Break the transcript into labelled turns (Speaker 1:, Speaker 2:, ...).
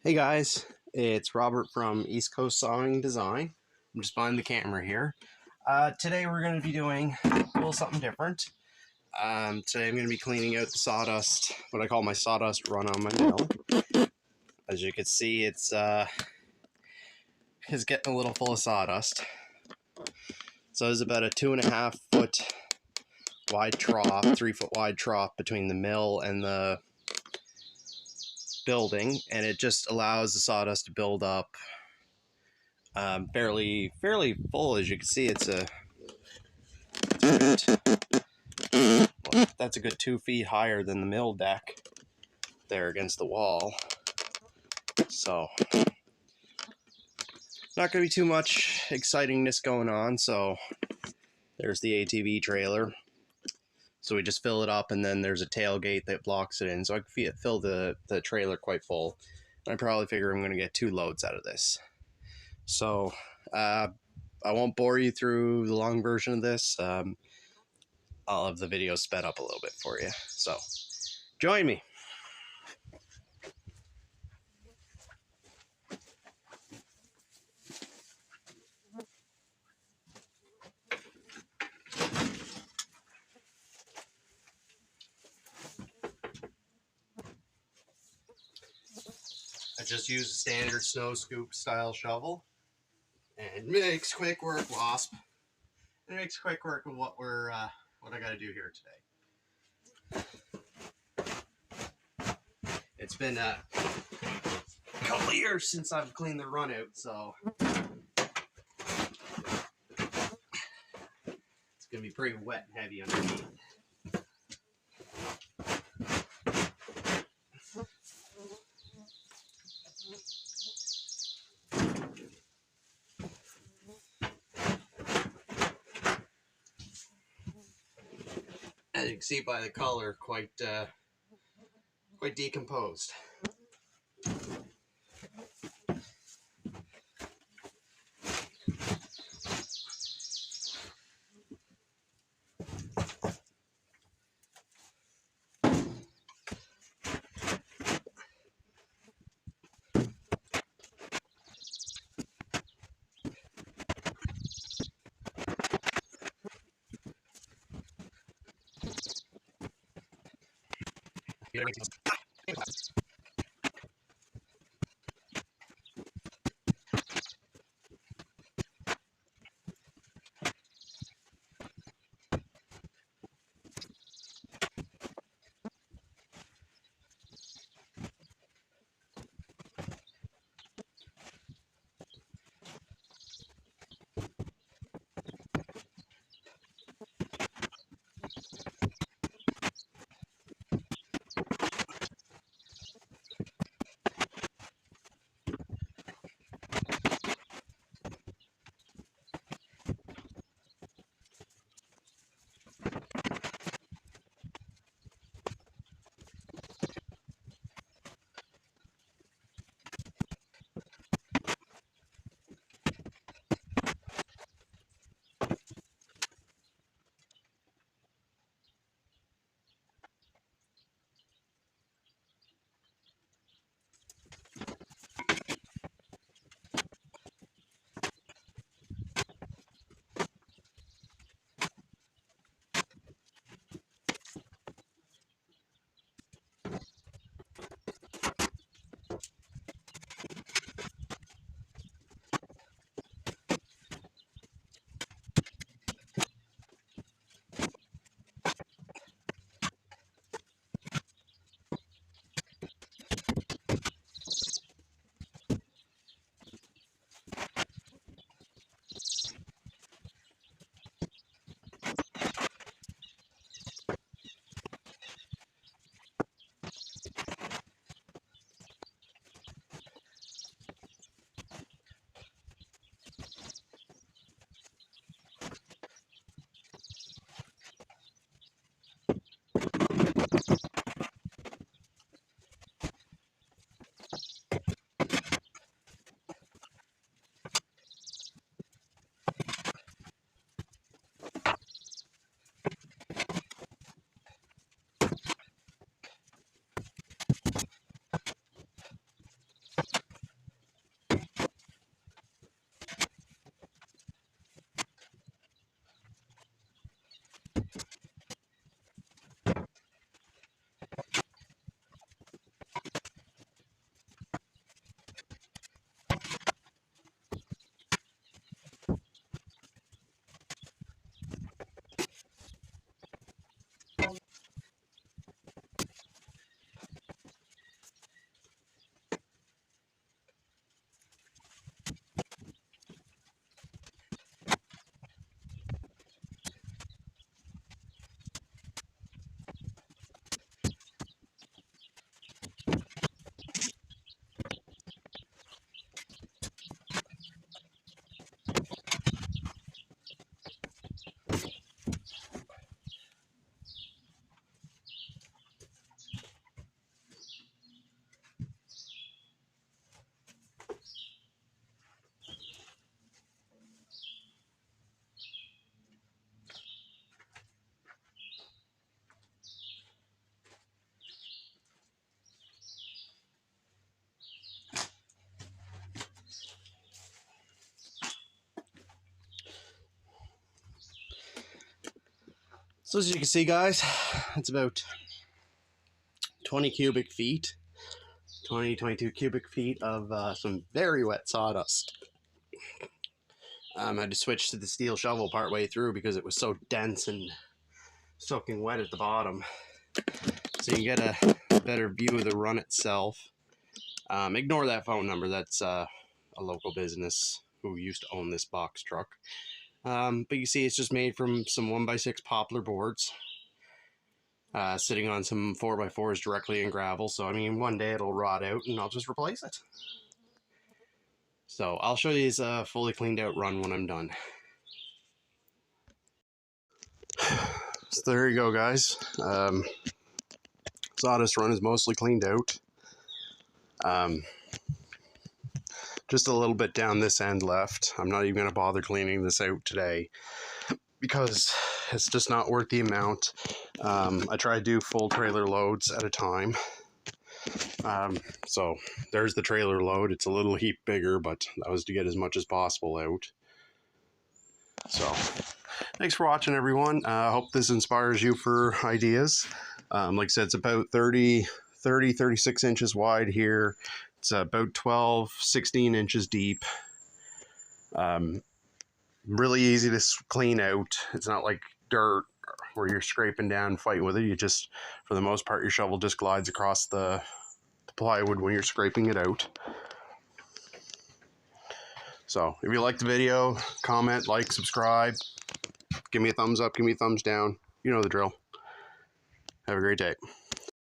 Speaker 1: Hey guys, it's Robert from East Coast Sawing Design. I'm just behind the camera here. Today we're going to be doing a little something different. Today I'm going to be cleaning out the sawdust, what I call my sawdust run on my mill. As you can see, it's getting a little full of sawdust. So there's about a 2.5 foot wide trough, 3 foot wide trough between the mill and the building, and it just allows the sawdust to build up fairly full. As you can see, that's a good 2 feet higher than the mill deck there against the wall. So not going to be too much excitingness going on. So there's the ATV trailer. So we just fill it up, and then there's a tailgate that blocks it in. So I can fill the trailer quite full. And I probably figure I'm going to get 2 loads out of this. So I won't bore you through the long version of this. I'll have the video sped up a little bit for you. So join me. I just use a standard snow scoop style shovel, and makes quick work, Wasp. It makes quick work of what I got to do here today. It's been a couple of years since I've cleaned the run out, so it's gonna be pretty wet and heavy underneath. As you can see by the color, quite decomposed. So as you can see, guys, it's about 20 cubic feet, 22 cubic feet of some very wet sawdust. I had to switch to the steel shovel partway through because it was so dense and soaking wet at the bottom. So you can get a better view of the run itself. Ignore that phone number. That's a local business who used to own this box truck. But you see it's just made from some 1x6 poplar boards. Sitting on some 4x4s directly in gravel. So, I mean, one day it'll rot out and I'll just replace it. So, I'll show you his fully cleaned out run when I'm done. So, there you go, guys. Sawdust run is mostly cleaned out. Just a little bit down this end left. I'm not even going to bother cleaning this out today because it's just not worth the amount. I try to do full trailer loads at a time. So there's the trailer load. It's a little heap bigger, but that was to get as much as possible out. So thanks for watching, everyone. I hope this inspires you for ideas. Like I said, it's about 36 inches wide here. It's about 12, 16 inches deep. Really easy to clean out. It's not like dirt where you're scraping down, fighting with it. You just, for the most part, your shovel just glides across the plywood when you're scraping it out. So if you liked the video, comment, like, subscribe, give me a thumbs up, give me a thumbs down. You know the drill. Have a great day.